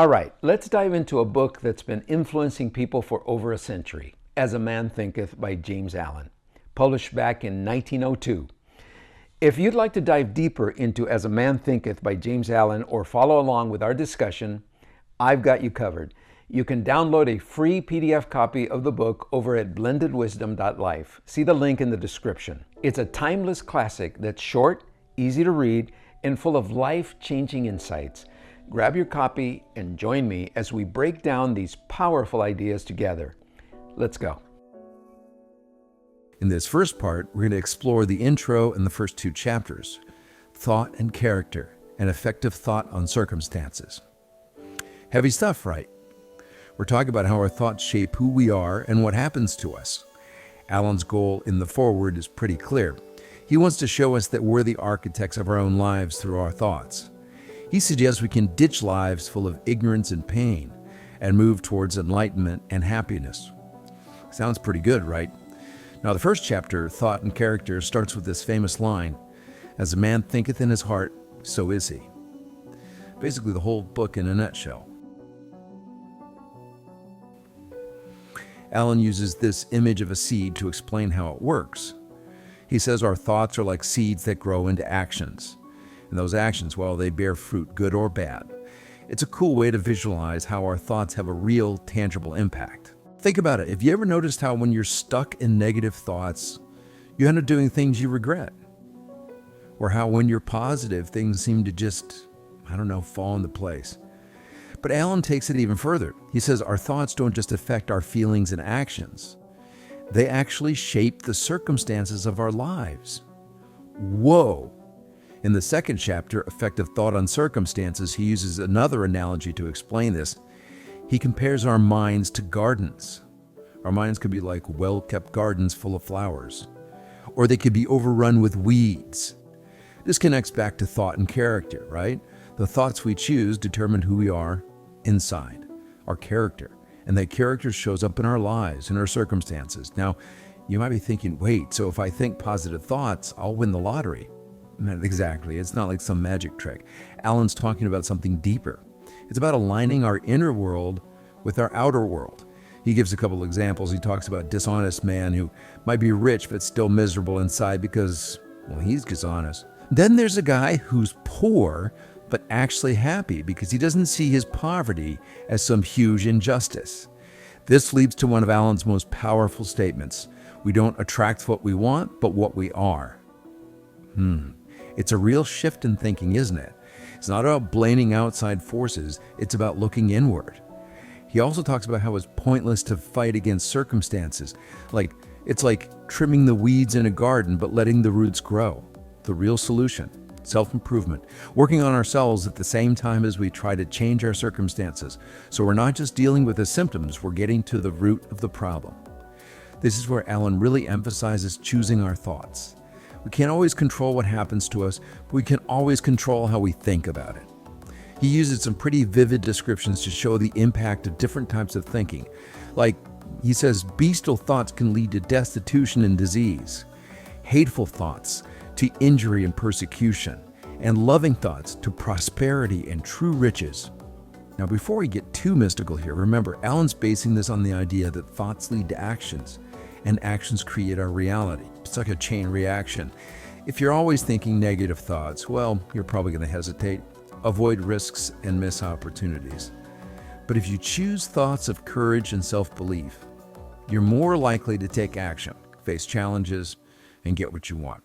All right, let's dive into a book that's been influencing people for over a century, As a Man Thinketh by James Allen, published back in 1902. If you'd like to dive deeper into As a Man Thinketh by James Allen or follow along with our discussion, I've got you covered. You can download a free PDF copy of the book over at blendedwisdom.life. See the link in the description. It's a timeless classic that's short, easy to read, and full of life-changing insights. Grab your copy and join me as we break down these powerful ideas together. Let's go. In this first part, we're going to explore the intro and the first two chapters, thought and character, and effective thought on circumstances. Heavy stuff, right? We're talking about how our thoughts shape who we are and what happens to us. Allen's goal in the foreword is pretty clear. He wants to show us that we're the architects of our own lives through our thoughts. He suggests we can ditch lives full of ignorance and pain and move towards enlightenment and happiness. Sounds pretty good, right? Now, the first chapter, Thought and Character, starts with this famous line, "As a man thinketh in his heart, so is he." Basically, the whole book in a nutshell. Allen uses this image of a seed to explain how it works. He says our thoughts are like seeds that grow into actions. And those actions, well, they bear fruit, good or bad. It's a cool way to visualize how our thoughts have a real, tangible impact. Think about it. Have you ever noticed how when you're stuck in negative thoughts, you end up doing things you regret? Or how when you're positive, things seem to just, fall into place? But Allen takes it even further. He says our thoughts don't just affect our feelings and actions. They actually shape the circumstances of our lives. Whoa! In the second chapter, Effective Thought on Circumstances, he uses another analogy to explain this. He compares our minds to gardens. Our minds could be like well-kept gardens full of flowers, or they could be overrun with weeds. This connects back to thought and character, right? The thoughts we choose determine who we are inside, our character, and that character shows up in our lives, in our circumstances. Now, you might be thinking, wait, so if I think positive thoughts, I'll win the lottery. Not exactly. It's not like some magic trick. Allen's talking about something deeper. It's about aligning our inner world with our outer world. He gives a couple examples. He talks about a dishonest man who might be rich but still miserable inside because, well, he's dishonest. Then there's a guy who's poor but actually happy because he doesn't see his poverty as some huge injustice. This leads to one of Allen's most powerful statements. We don't attract what we want, but what we are. It's a real shift in thinking, isn't it? It's not about blaming outside forces, it's about looking inward. He also talks about how it's pointless to fight against circumstances. It's like trimming the weeds in a garden but letting the roots grow. The real solution, self-improvement, working on ourselves at the same time as we try to change our circumstances. So we're not just dealing with the symptoms, we're getting to the root of the problem. This is where Allen really emphasizes choosing our thoughts. We can't always control what happens to us, but we can always control how we think about it. He uses some pretty vivid descriptions to show the impact of different types of thinking. Like, he says, bestial thoughts can lead to destitution and disease, hateful thoughts to injury and persecution, and loving thoughts to prosperity and true riches. Now, before we get too mystical here, remember, Allen's basing this on the idea that thoughts lead to actions, and actions create our reality. It's like a chain reaction. If you're always thinking negative thoughts, well, you're probably going to hesitate, avoid risks, and miss opportunities. But if you choose thoughts of courage and self-belief, you're more likely to take action, face challenges, and get what you want.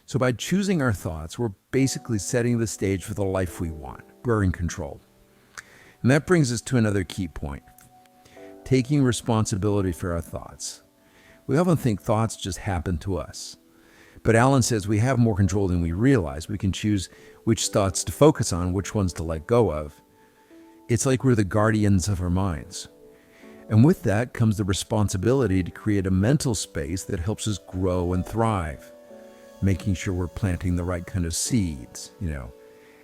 So by choosing our thoughts, we're basically setting the stage for the life we want. We're in control. And that brings us to another key point. Taking responsibility for our thoughts. We often think thoughts just happen to us. But Allen says we have more control than we realize. We can choose which thoughts to focus on, which ones to let go of. It's like we're the guardians of our minds. And with that comes the responsibility to create a mental space that helps us grow and thrive, making sure we're planting the right kind of seeds,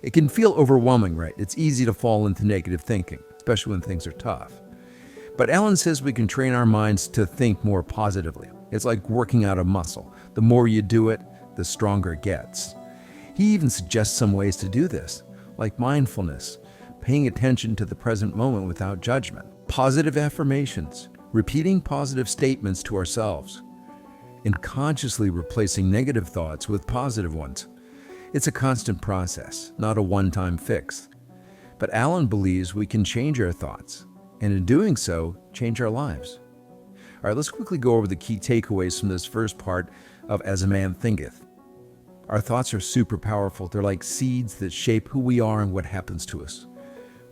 It can feel overwhelming, right? It's easy to fall into negative thinking, especially when things are tough. But Allen says we can train our minds to think more positively. It's like working out a muscle. The more you do it, the stronger it gets. He even suggests some ways to do this, like mindfulness, paying attention to the present moment without judgment. Positive affirmations, repeating positive statements to ourselves, and consciously replacing negative thoughts with positive ones. It's a constant process, not a one-time fix. But Alan believes we can change our thoughts, and in doing so, change our lives. All right, let's quickly go over the key takeaways from this first part of As a Man Thinketh. Our thoughts are super powerful. They're like seeds that shape who we are and what happens to us.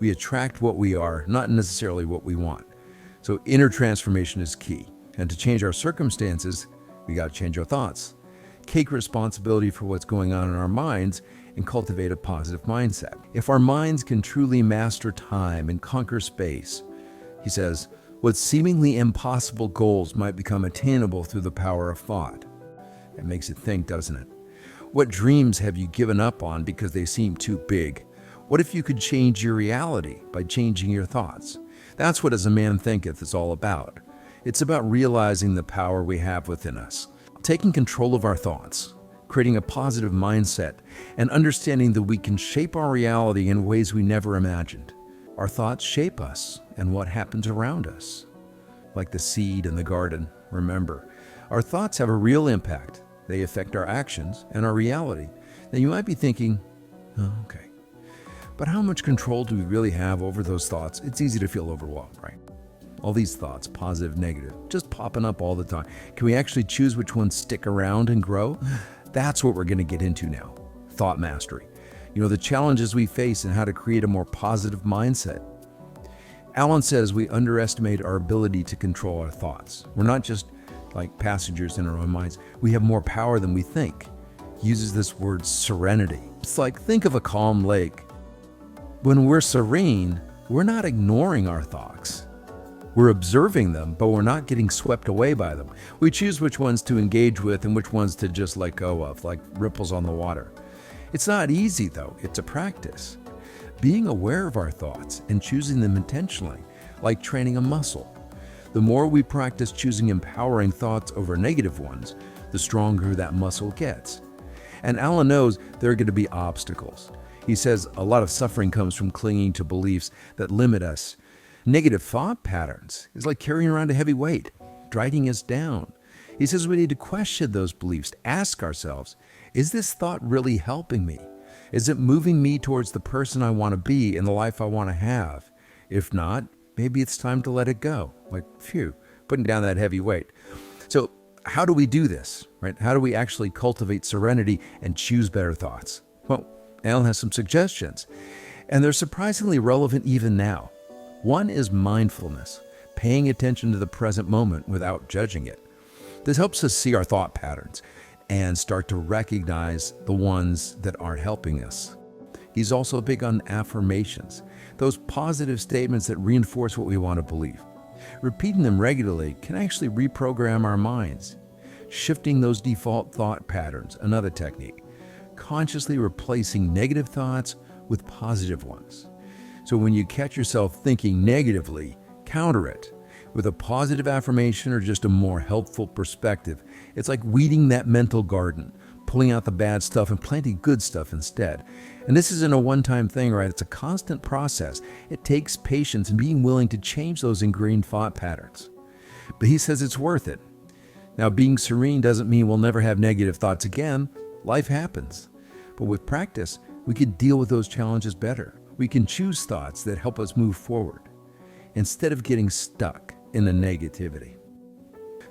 We attract what we are, not necessarily what we want. So inner transformation is key. And to change our circumstances, we got to change our thoughts. Take responsibility for what's going on in our minds and cultivate a positive mindset. If our minds can truly master time and conquer space, he says, what seemingly impossible goals might become attainable through the power of thought. It makes you think, doesn't it? What dreams have you given up on because they seem too big? What if you could change your reality by changing your thoughts? That's what As a Man Thinketh is all about. It's about realizing the power we have within us, taking control of our thoughts, creating a positive mindset, and understanding that we can shape our reality in ways we never imagined. Our thoughts shape us and what happens around us. Like the seed in the garden, remember, our thoughts have a real impact. They affect our actions and our reality. Now you might be thinking, oh, okay, but how much control do we really have over those thoughts? It's easy to feel overwhelmed, right? All these thoughts, positive, negative, just popping up all the time. Can we actually choose which ones stick around and grow? That's what we're going to get into now, thought mastery. You know, the challenges we face and how to create a more positive mindset. Alan says we underestimate our ability to control our thoughts. We're not just like passengers in our own minds. We have more power than we think. He uses this word serenity. It's like, think of a calm lake. When we're serene, we're not ignoring our thoughts. We're observing them, but we're not getting swept away by them. We choose which ones to engage with and which ones to just let go of, like ripples on the water. It's not easy, though. It's a practice. Being aware of our thoughts and choosing them intentionally, like training a muscle. The more we practice choosing empowering thoughts over negative ones, the stronger that muscle gets. And Alan knows there are going to be obstacles. He says a lot of suffering comes from clinging to beliefs that limit us. Negative thought patterns is like carrying around a heavy weight, dragging us down. He says we need to question those beliefs, ask ourselves, is this thought really helping me? Is it moving me towards the person I want to be and the life I want to have? If not, maybe it's time to let it go. Like, phew, putting down that heavy weight. So how do we do this, right? How do we actually cultivate serenity and choose better thoughts? Well, Alan has some suggestions, and they're surprisingly relevant even now. One is mindfulness, paying attention to the present moment without judging it. This helps us see our thought patterns and start to recognize the ones that aren't helping us. He's also big on affirmations, those positive statements that reinforce what we want to believe. Repeating them regularly can actually reprogram our minds. Shifting those default thought patterns, another technique. Consciously replacing negative thoughts with positive ones. So when you catch yourself thinking negatively, counter it with a positive affirmation or just a more helpful perspective. It's like weeding that mental garden, pulling out the bad stuff and planting good stuff instead. And this isn't a one-time thing, right? It's a constant process. It takes patience and being willing to change those ingrained thought patterns. But he says it's worth it. Now, being serene doesn't mean we'll never have negative thoughts again. Life happens. But with practice, we can deal with those challenges better. We can choose thoughts that help us move forward instead of getting stuck in the negativity.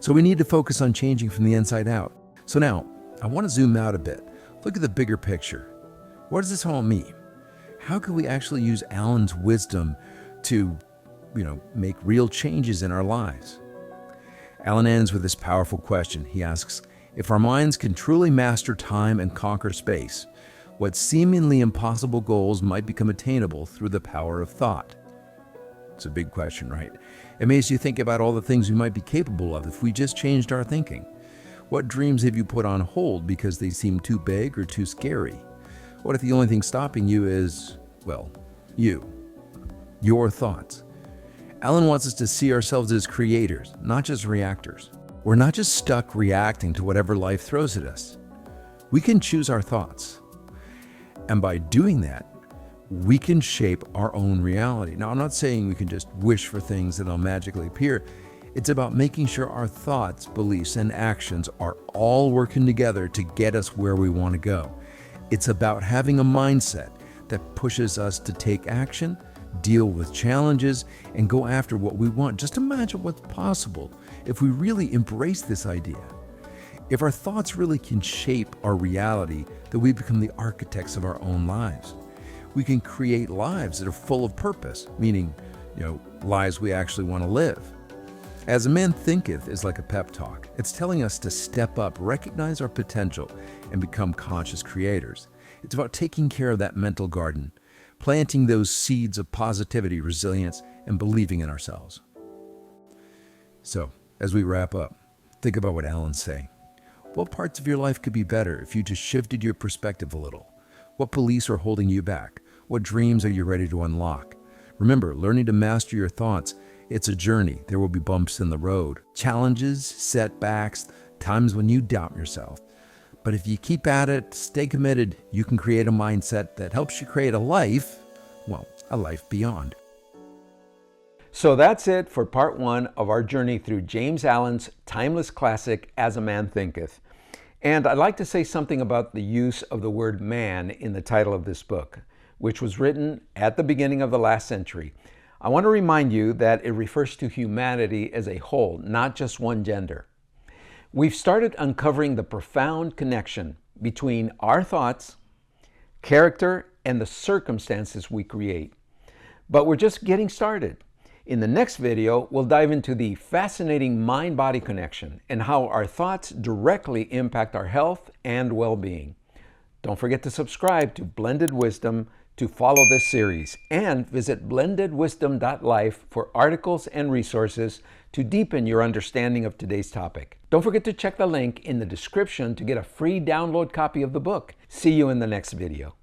So we need to focus on changing from the inside out. So now, I want to zoom out a bit. Look at the bigger picture. What does this all mean? How can we actually use Alan's wisdom to, make real changes in our lives? Alan ends with this powerful question. He asks, if our minds can truly master time and conquer space, what seemingly impossible goals might become attainable through the power of thought? It's a big question, right? It makes you think about all the things we might be capable of if we just changed our thinking. What dreams have you put on hold because they seem too big or too scary? What if the only thing stopping you is, your thoughts? Alan wants us to see ourselves as creators, not just reactors. We're not just stuck reacting to whatever life throws at us. We can choose our thoughts. And by doing that, we can shape our own reality. Now, I'm not saying we can just wish for things that will magically appear. It's about making sure our thoughts, beliefs, and actions are all working together to get us where we want to go. It's about having a mindset that pushes us to take action, deal with challenges, and go after what we want. Just imagine what's possible if we really embrace this idea. If our thoughts really can shape our reality, then we become the architects of our own lives. We can create lives that are full of purpose, meaning, lives we actually want to live. As a Man Thinketh is like a pep talk. It's telling us to step up, recognize our potential, and become conscious creators. It's about taking care of that mental garden, planting those seeds of positivity, resilience, and believing in ourselves. So, as we wrap up, think about what Alan's saying. What parts of your life could be better if you just shifted your perspective a little? What beliefs are holding you back? What dreams are you ready to unlock? Remember, learning to master your thoughts, it's a journey. There will be bumps in the road, challenges, setbacks, times when you doubt yourself. But if you keep at it, stay committed, you can create a mindset that helps you create a life beyond. So that's it for part 1 of our journey through James Allen's timeless classic, As a Man Thinketh. And I'd like to say something about the use of the word man in the title of this book, which was written at the beginning of the last century. I want to remind you that it refers to humanity as a whole, not just one gender. We've started uncovering the profound connection between our thoughts, character, and the circumstances we create. But we're just getting started. In the next video, we'll dive into the fascinating mind-body connection and how our thoughts directly impact our health and well-being. Don't forget to subscribe to Blended Wisdom to follow this series, and visit blendedwisdom.life for articles and resources to deepen your understanding of today's topic. Don't forget to check the link in the description to get a free download copy of the book. See you in the next video.